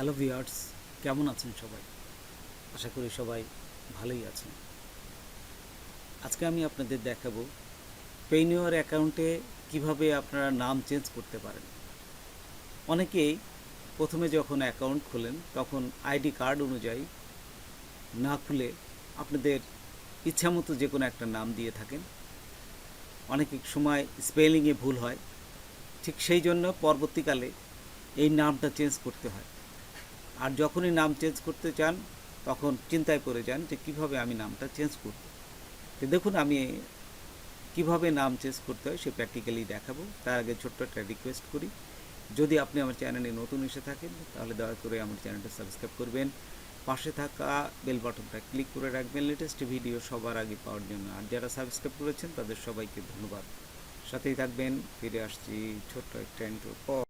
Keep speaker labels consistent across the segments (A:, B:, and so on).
A: Hello viewers, কেমন আছেন সবাই? আশা করি সবাই ভালোই আছেন। আজকে আমি আপনাদের দেখাবো পেইনিওর অ্যাকাউন্টে কিভাবে আপনারা নাম চেঞ্জ করতে পারেন। অনেকেই প্রথমে যখন অ্যাকাউন্ট খোলেন তখন আইডি কার্ড অনুযায়ী না খুলে আপনাদের ইচ্ছামতো যে কোনো একটা নাম দিয়ে থাকেন। অনেক সময় স্পেলিংয়ে ভুল হয়, ঠিক সেই জন্য পরবর্তীকালে এই নামটা চেঞ্জ করতে হয়। আর যখনই নাম চেঞ্জ করতে চান তখন চিন্তায় পড়ে যান যে কীভাবে আমি নামটা চেঞ্জ করব। তো দেখুন, আমি কিভাবে নাম চেঞ্জ করতে হয় সে প্র্যাকটিক্যালি দেখাবো। তার আগে ছোট্ট একটা রিকোয়েস্ট করি, যদি আপনি আমার চ্যানেলে নতুন এসে থাকেন তাহলে দয়া করে আমার চ্যানেলটা সাবস্ক্রাইব করবেন, পাশে থাকা বেল বাটনটা ক্লিক করে রাখবেন লেটেস্ট ভিডিও সবার আগে পাওয়ার জন্য। আর যারা সাবস্ক্রাইব করেছেন তাদের সবাইকে ধন্যবাদ। সাথেই থাকবেন, ফিরে আসছি ছোট্ট একটা ইন্ট্রোর পর।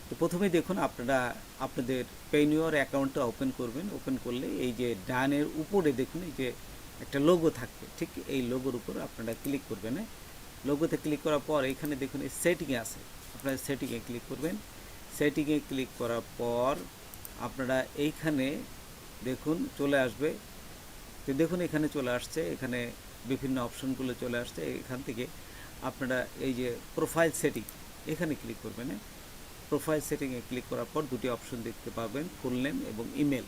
A: তো প্রথমেই দেখুন, আপনারা আপনাদের পেইনিওর অ্যাকাউন্টটা ওপেন করবেন। ওপেন করলে এই যে ডানের উপরে দেখুন এই যে একটা লোগো থাকবে, ঠিক এই লোগোর উপর আপনারা ক্লিক করবেন। লোগোতে ক্লিক করার পর এখানে দেখুন এই সেটিংয়ে আছে, আপনারা সেটিংয়ে ক্লিক করবেন। সেটিংয়ে ক্লিক করার পর আপনারা এইখানে দেখুন চলে আসবে। তো দেখুন এখানে চলে আসছে, এখানে বিভিন্ন অপশনগুলো চলে আসছে। এখান থেকে আপনারা এই যে প্রোফাইল সেটিং এখানে ক্লিক করবেন। প্রোফাইল সেটিংয়ে ক্লিক করার পর দুটি অপশন দেখতে পাবেন, ফুল নেম এবং ইমেল।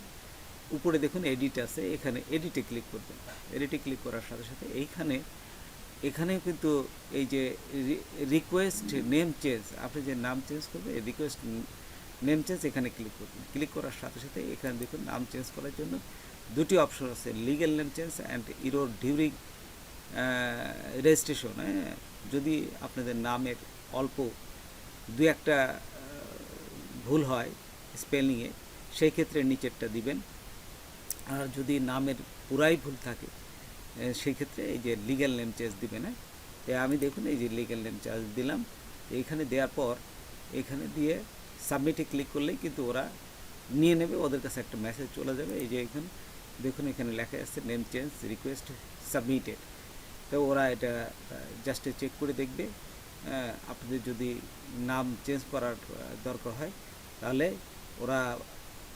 A: উপরে দেখুন এডিট আছে, এখানে এডিটে ক্লিক করবেন। এডিটে ক্লিক করার সাথে সাথে এখানেও কিন্তু এই যে রিকোয়েস্ট নেম চেঞ্জ, আপনি যে নাম চেঞ্জ করবেন এই রিকোয়েস্ট নেম চেঞ্জ এখানে ক্লিক করবেন। ক্লিক করার সাথে সাথে এখানে দেখুন নাম চেঞ্জ করার জন্য দুটি অপশন আছে, legal name change and error during registration. যদি আপনাদের নামের অল্প দু একটা ভুল হয় স্পেলিংয়ে, সেই ক্ষেত্রে নিচেরটা দিবেন। আর যদি নামের পুরাই ভুল থাকে সেই ক্ষেত্রে এই যে লিগ্যাল নেম চেঞ্জ দিবেন। তো আমি দেখুন এই যে লিগ্যাল নেম চেঞ্জ দিলাম। এইখানে দেওয়ার পর এখানে দিয়ে সাবমিটে ক্লিক করলেই কিন্তু ওরা নিয়ে নেবে, ওদের কাছে একটা মেসেজ চলে যাবে। এই যে এখানে দেখুন এখানে লেখা আছে নেম চেঞ্জ রিকোয়েস্ট সাবমিটেড। তো ওরা এটা জাস্ট চেক করে দেখবে। আপনাদের যদি নাম চেঞ্জ করার দরকার হয় তাহলে ওরা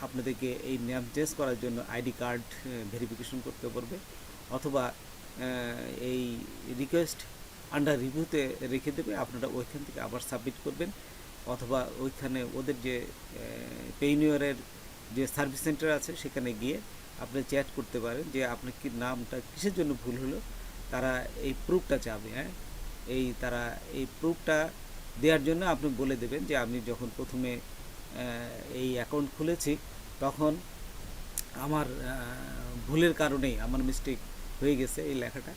A: আপনাদেরকে এই নাম চেঞ্জ করার জন্য আইডি কার্ড ভেরিফিকেশন করতে পারবে, অথবা এই রিকোয়েস্ট আন্ডার রিভিউতে রেখে দেবে। আপনারা ওইখান থেকে আবার সাবমিট করবেন, অথবা ওইখানে ওদের যে পেইনিওরের যে সার্ভিস সেন্টার আছে সেখানে গিয়ে আপনি চ্যাট করতে পারেন যে আপনার কি নামটা কিসের জন্য ভুল হলো। তারা এই প্রুফটা চাবে। তারা এই প্রুফটা দেওয়ার জন্য আপনি বলে দেবেন যে আমি যখন প্রথমে এই অ্যাকাউন্ট খুলেছি তখন আমার ভুলের কারণেই আমার মিস্টেক হয়ে গেছে এই লেখাটা।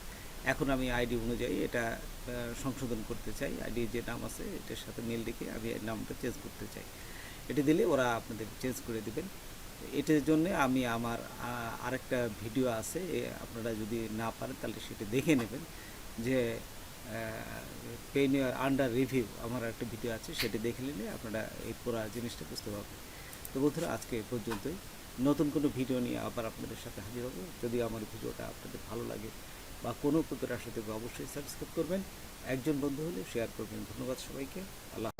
A: এখন আমি আইডি অনুযায়ী এটা সংশোধন করতে চাই, আইডি যে নাম আছে এটার সাথে মিল রেখে আমি এই নামটা চেঞ্জ করতে চাই। এটা দিলে ওরা আপনাদের চেঞ্জ করে দেবেন। এটার জন্য আমি আমার আরেকটা ভিডিও আছে, আপনারা যদি না পারেন তাহলে সেটা দেখে নেবেন যে পেইনিওর আন্ডার রিভিউ আমার একটা ভিডিও আছে, সেটা দেখে নিলে আপনারা এই পুরো জিনিসটা বুঝতে পারবেন। তো বন্ধুরা, আজকে এ পর্যন্তই। নতুন কোনো ভিডিও নিয়ে আবার আপনাদের সাথে হাজির হব। যদি আমার ভিডিওটা আপনাদের ভালো লাগে বা কোনো উপকার আসে তবে অবশ্যই সাবস্ক্রাইব করবেন, একজন বন্ধু হলে শেয়ার করবেন। ধন্যবাদ সবাইকে। আল্লাহ।